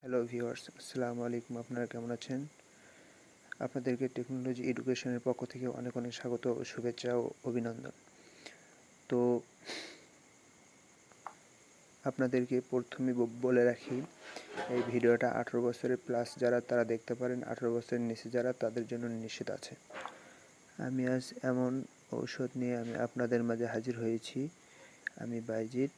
Hello viewers, আসসালামু আলাইকুম। আপনারা কেমন আছেন? আপনাদেরকে টেকনোলজি এডুকেশনের পক্ষ থেকে অনেক অনেক স্বাগত ও শুভেচ্ছা ও অভিনন্দন। তো আপনাদেরকে প্রথমে বলে রাখি, এই ভিডিওটা 18 বছরের প্লাস যারা তারা দেখতে পারেন, 18 বছরের নিচে যারা তাদের জন্য নিষেধ আছে। আমি আজ এমন ঔষধ নিয়ে আমি আপনাদের মাঝে হাজির হয়েছি। আমি বাইজিৎ।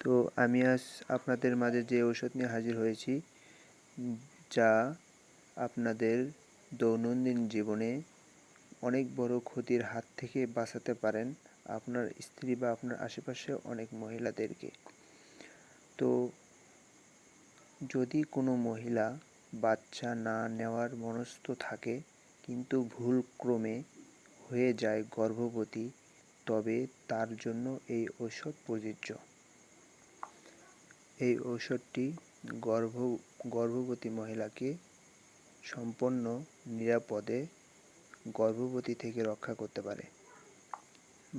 তো আমি আজ আপনাদের মাঝে যে ঔষধ নিয়ে হাজির হয়েছি, যা আপনাদের দৈনন্দিন জীবনে অনেক বড় ক্ষতির হাত থেকে বাঁচাতে পারেন আপনার স্ত্রী বা আপনার আশেপাশে অনেক মহিলাদেরকে। তো যদি কোনো মহিলা বাচ্চা না নেওয়ার মনস্থ থাকে কিন্তু ভুলক্রমে হয়ে যায় গর্ভবতী, তবে তার জন্য এই ঔষধ প্রযোজ্য। এই ঔষধটি গর্ভবতী মহিলাকে সম্পূর্ণ নিরাপদে গর্ভবতী থেকে রক্ষা করতে পারে,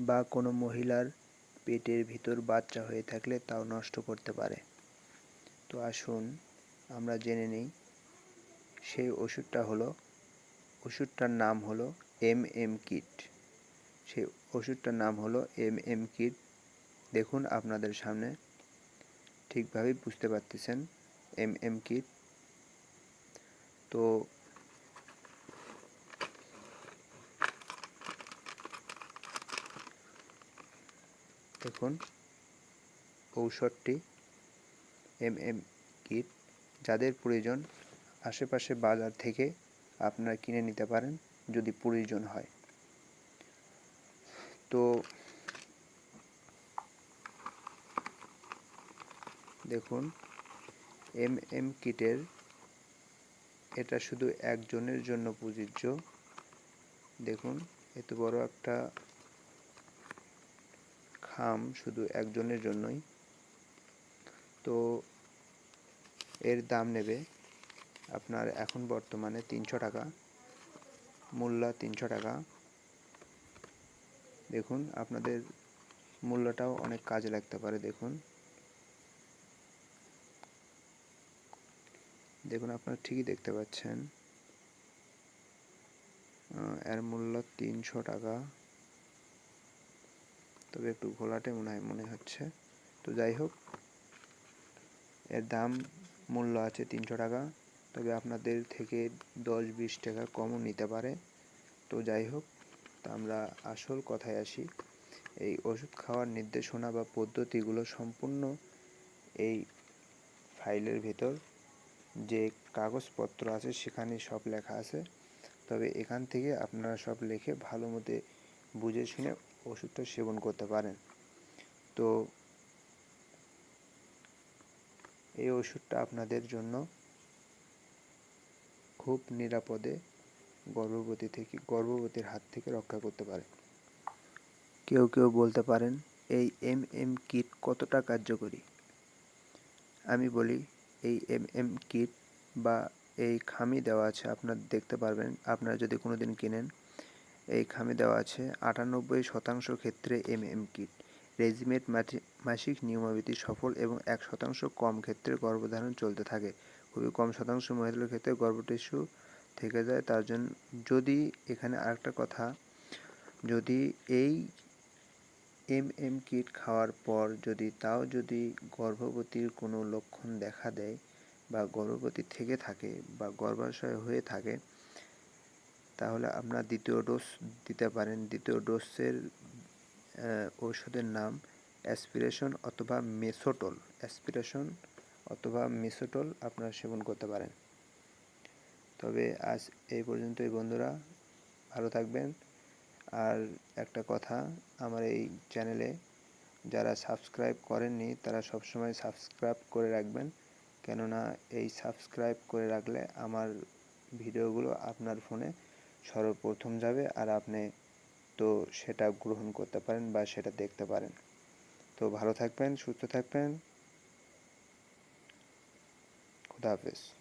বা কোনো মহিলার পেটের ভিতর বাচ্চা হয়ে থাকলে তাও নষ্ট করতে পারে। তো আসুন আমরা জেনে নিই সেই ওষুধটার নাম হলো MM কিট। সেই ওষুধটার নাম হলো MM কিট। দেখুন আপনাদের সামনে, ঠিকভাবেই বুঝতে পারতেছেন MM কিট। তো দেখুন ঔষধটি MM কিট। যাদের প্রয়োজন আশেপাশে বাজার থেকে আপনারা কিনে নিতে পারেন যদি প্রয়োজন হয়। তো দেখুন MM কিটের এটা শুধু একজনের জন্য প্রযোজ্য। দেখুন এত বড় একটা খাম শুধু একজনের জন্যই। তো এর দাম নেবে আপনার এখন বর্তমানে 300 টাকা, মূল্য 300 টাকা। দেখুন আপনাদের মূল্যটাও অনেক কাজে লাগতে পারে। দেখুন আপনারা ঠিকই দেখতে পাচ্ছেন এর মূল্য 300 টাকা। তবে একটু ঘোলাটে মনে হচ্ছে। তো যাই হোক, এর দাম মূল্য আছে 300 টাকা। তবে আপনাদের থেকে 10-20 টাকা কমও নিতে পারে। তো যাই হোক, তা আমরা আসল কথায় আসি। এই ওষুধ খাওয়ার নির্দেশনা বা পদ্ধতিগুলো সম্পূর্ণ এই ফাইলের ভেতর যে কাগজপত্র আছে সেখানে সব লেখা আছে। তবে এখান থেকে আপনারা সব লিখে ভালো মতো বুঝে শুনে ওষুধটা সেবন করতে পারেন। তো এই ওষুধটা আপনাদের জন্য খুব নিরাপদে গর্ভবতীর হাত থেকে রক্ষা করতে পারে। কেউ বলতে পারেন এই MM কিট কতটা কার্যকরী। আমি বলি, এই MM কিট বা এই খামি দেওয়া আছে, আপনারা দেখতে পারবেন আপনারা যদি কোনো দিন কেনেন। এই খামে দেওয়া আছে 98% ক্ষেত্রে MM কিট রেজিমেন্ট মাসিক নিয়মাবলী সফল এবং 1% কম ক্ষেত্রে গর্ভধারণ চলতে থাকে। খুবই কম শতাংশ মহিলাদের ক্ষেত্রে গর্ভটিস্যু থেকে যায়। তার জন্য যদি এখানে আরেকটা কথা, যদি এই MM কিট খাওয়ার পর যদি গর্ভবতীর কোনো লক্ষণ দেখা দেয় বা গর্ভবতী থেকে থাকে বা গর্ভাশয় হয়ে থাকে, তাহলে আপনার দ্বিতীয় ডোজ দিতে পারেন। দ্বিতীয় ডোজের ঔষধের নাম অ্যাসপিরেশন অথবা মেসোটল আপনারা সেবন করতে পারেন। তবে আজ এই পর্যন্তই বন্ধুরা, ভালো থাকবেন। আর একটা কথা, আমার এই চ্যানেলে যারা সাবস্ক্রাইব করেননি তারা সবসময় সাবস্ক্রাইব করে রাখবেন, কেননা এই সাবস্ক্রাইব করে রাখলে আমার ভিডিওগুলো আপনার ফোনে সর্বপ্রথম যাবে আর আপনি তো সেটা গ্রহণ করতে পারেন বা সেটা দেখতে পারেন। তো ভালো থাকবেন, সুস্থ থাকবেন। খুদা হাফেজ।